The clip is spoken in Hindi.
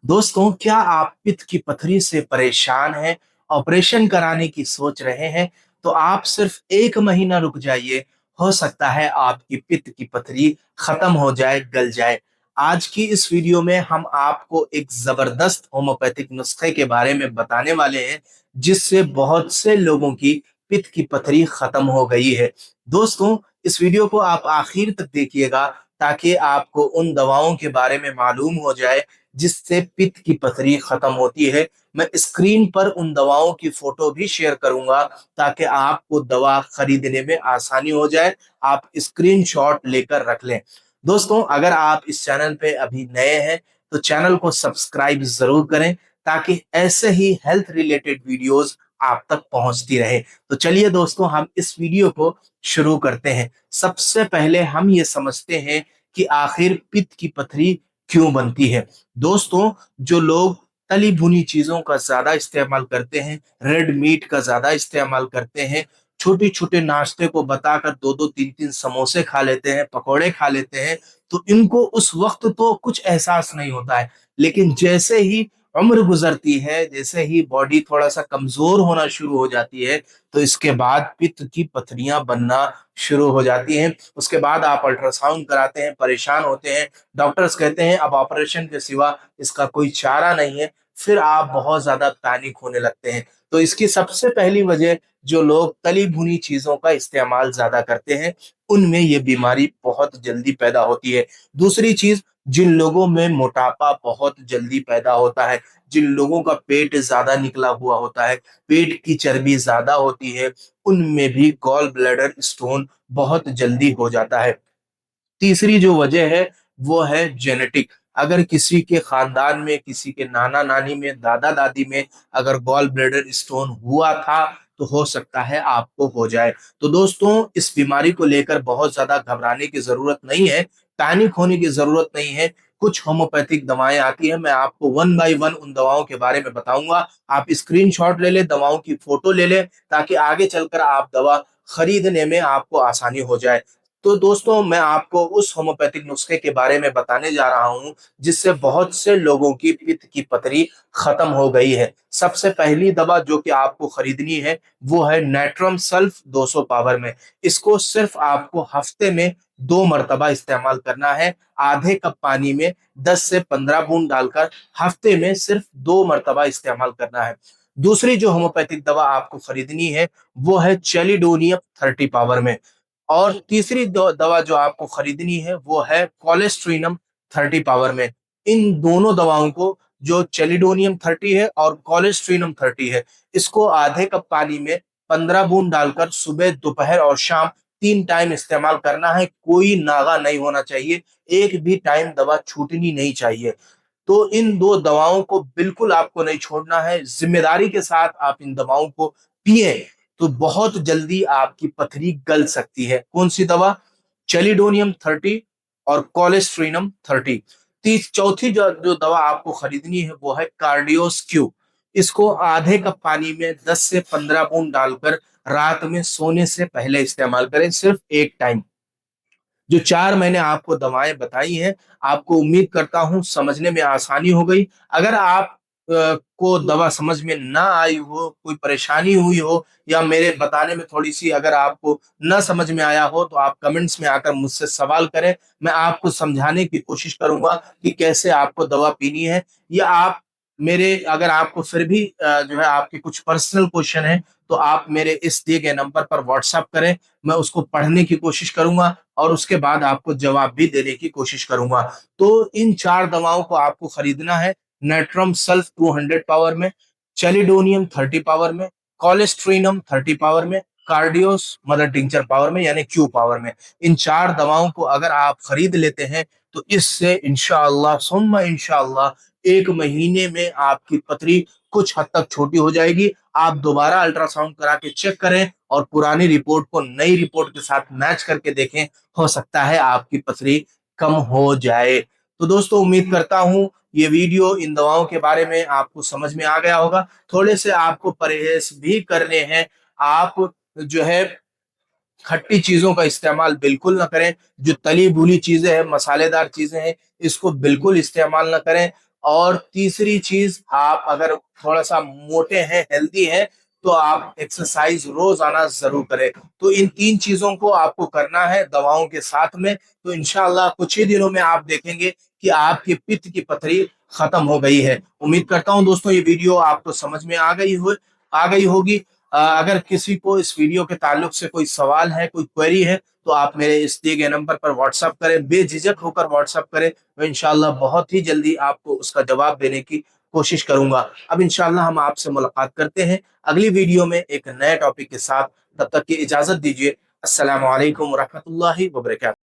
दोस्तों, क्या आप पित्त की पथरी से परेशान हैं, ऑपरेशन कराने की सोच रहे हैं? तो आप सिर्फ 1 महीना रुक जाइए, हो सकता है आपकी पित्त की पथरी खत्म हो जाए, गल जाए। आज की इस वीडियो में हम आपको एक ज़बरदस्त होम्योपैथिक नुस्खे के बारे में बताने वाले हैं, जिससे बहुत से लोगों की पित्त की पथरी खत्म हो गई है। दोस्तों, इस वीडियो को आप आखिर तक देखिएगा ताकि आपको उन दवाओं के बारे में मालूम हो जाए जिससे पित्त की पथरी खत्म होती है। मैं स्क्रीन पर उन दवाओं की फोटो भी शेयर करूंगा ताकि आपको दवा खरीदने में आसानी हो जाए। आप स्क्रीनशॉट लेकर रख लें। दोस्तों, अगर आप इस चैनल पे अभी नए हैं तो चैनल को सब्सक्राइब जरूर करें ताकि ऐसे ही हेल्थ रिलेटेड वीडियोस आप तक पहुंचती रहे। तो चलिए दोस्तों, हम इस वीडियो को शुरू करते हैं। सबसे पहले हम ये समझते हैं कि आखिर पित्त की पथरी क्यों बनती है। दोस्तों, जो लोग तली भुनी चीजों का ज्यादा इस्तेमाल करते हैं, रेड मीट का ज्यादा इस्तेमाल करते हैं, छोटे छोटे नाश्ते को बताकर दो दो तीन तीन समोसे खा लेते हैं, पकोड़े खा लेते हैं, तो इनको उस वक्त तो कुछ एहसास नहीं होता है। लेकिन जैसे ही उम्र गुजरती है, जैसे ही बॉडी थोड़ा सा कमजोर होना शुरू हो जाती है, तो इसके बाद पित्त की पथरियां बनना शुरू हो जाती हैं। उसके बाद आप अल्ट्रासाउंड कराते हैं, परेशान होते हैं, डॉक्टर्स कहते हैं अब ऑपरेशन के सिवा इसका कोई चारा नहीं है। फिर आप बहुत ज्यादा पैनिक होने लगते हैं। तो इसकी सबसे पहली वजह, जो लोग तली भुनी चीजों का इस्तेमाल ज्यादा करते हैं, उनमें ये बीमारी बहुत जल्दी पैदा होती है। दूसरी चीज, जिन लोगों में मोटापा बहुत जल्दी पैदा होता है, जिन लोगों का पेट ज्यादा निकला हुआ होता है, पेट की चर्बी ज्यादा होती है, उनमें भी गॉल ब्लैडर स्टोन बहुत जल्दी हो जाता है। तीसरी जो वजह है वो है जेनेटिक। अगर किसी के खानदान में, किसी के नाना नानी में, दादा दादी में अगर गॉल ब्लैडर स्टोन हुआ था, तो हो सकता है आपको हो जाए। तो दोस्तों, इस बीमारी को लेकर बहुत ज्यादा घबराने की जरूरत नहीं है, पैनिक होने की जरूरत नहीं है। कुछ होम्योपैथिक दवाएं आती है, मैं आपको वन बाय वन उन दवाओं के बारे में बताऊंगा। आप स्क्रीनशॉट ले लें, दवाओं की फोटो ले लें, ताकि आगे चलकर आप दवा खरीदने में आपको आसानी हो जाए। तो दोस्तों, मैं आपको उस होम्योपैथिक नुस्खे के बारे में बताने जा रहा हूं जिससे बहुत से लोगों की पित्त की पथरी खत्म हो गई है। सबसे पहली दवा जो कि आपको खरीदनी है वो है नेट्रम सल्फ 200 पावर में। इसको सिर्फ आपको हफ्ते में 2 मरतबा इस्तेमाल करना है। आधे कप पानी में 10 से 15 बूंद डालकर हफ्ते में सिर्फ 2 मरतबा इस्तेमाल करना है। दूसरी जो होम्योपैथिक दवा आपको खरीदनी है वो है चेलिडोनियम 30 पावर में। और तीसरी दवा जो आपको खरीदनी है वो है कोलेस्ट्रीनम 30 पावर में। इन दोनों दवाओं को, जो चेलिडोनियम 30 है और कोलेस्ट्रीनम 30 है, इसको आधे कप पानी में 15 बूंद डालकर सुबह, दोपहर और शाम 3 टाइम इस्तेमाल करना है। कोई नागा नहीं होना चाहिए, एक भी टाइम दवा छूटनी नहीं चाहिए। तो इन दो दवाओं को बिल्कुल आपको नहीं छोड़ना है, जिम्मेदारी के साथ आप इन दवाओं को पिए, तो बहुत जल्दी आपकी पथरी गल सकती है। कौन सी दवा? चेलिडोनियम 30 और कोलेस्ट्रीनम 30। चौथी जो दवा आपको खरीदनी है वो है कार्डियोस्क्यू। इसको आधे कप पानी में 10 से 15 बूंद डालकर रात में सोने से पहले इस्तेमाल करें, सिर्फ 1 टाइम। जो 4 मैंने आपको दवाएं बताई हैं, आपको उम्मीद करता हूं समझने में आसानी हो गई। अगर आप को दवा समझ में ना आई हो, कोई परेशानी हुई हो, या मेरे बताने में थोड़ी सी अगर आपको ना समझ में आया हो, तो आप कमेंट्स में आकर मुझसे सवाल करें। मैं आपको समझाने की कोशिश करूंगा कि कैसे आपको दवा पीनी है। या आप मेरे, अगर आपको फिर भी जो है आपके कुछ पर्सनल क्वेश्चन है, तो आप मेरे इस दिए गए नंबर पर व्हाट्सएप करें। मैं उसको पढ़ने की कोशिश करूंगा और उसके बाद आपको जवाब भी देने की कोशिश करूंगा। तो इन 4 दवाओं को आपको खरीदना है। नेट्रम सल्फ 200 पावर में, चेलिडोनियम 30 पावर में, कोलेस्ट्रीनम 30 पावर में, कार्डियोस मदर टिंचर पावर में, यानी क्यू पावर में। इन 4 दवाओं को अगर आप खरीद लेते हैं, तो इससे इंशाअल्लाह सुम्मा इंशाअल्लाह 1 महीने में आपकी पथरी कुछ हद तक छोटी हो जाएगी। आप दोबारा अल्ट्रासाउंड करा के चेक करें और पुरानी रिपोर्ट को नई रिपोर्ट के साथ मैच करके देखें, हो सकता है आपकी पथरी कम हो जाए। तो दोस्तों, उम्मीद करता हूं ये वीडियो इन दवाओं के बारे में आपको समझ में आ गया होगा। थोड़े से आपको परहेज भी करने हैं। आप जो है खट्टी चीजों का इस्तेमाल बिल्कुल ना करें। जो तली भुनी चीजें हैं, मसालेदार चीजें हैं, इसको बिल्कुल इस्तेमाल ना करें। और तीसरी चीज, आप अगर थोड़ा सा मोटे हैं, हेल्दी हैं, तो आप एक्सरसाइज रोजाना जरूर करें। तो इन तीन चीजों को आपको करना है दवाओं के साथ में। तो इंशाल्लाह कुछ ही दिनों में आप देखेंगे कि आपकी पित्त की पथरी खत्म हो गई है। उम्मीद करता हूं दोस्तों ये वीडियो आपको समझ में आ गई होगी। अगर किसी को इस वीडियो के ताल्लुक से कोई सवाल है, कोई क्वेरी है, तो आप मेरे इस दिए गए नंबर पर व्हाट्सअप करें, बेझिझक होकर व्हाट्सअप करें। मैं इंशाल्लाह बहुत ही जल्दी आपको उसका जवाब देने की कोशिश करूंगा। अब इंशाल्लाह हम आपसे मुलाकात करते हैं अगली वीडियो में एक नए टॉपिक के साथ। तब तक की इजाजत दीजिए। अस्सलाम वालेकुम रहमतुल्लाहि व बरकातहू।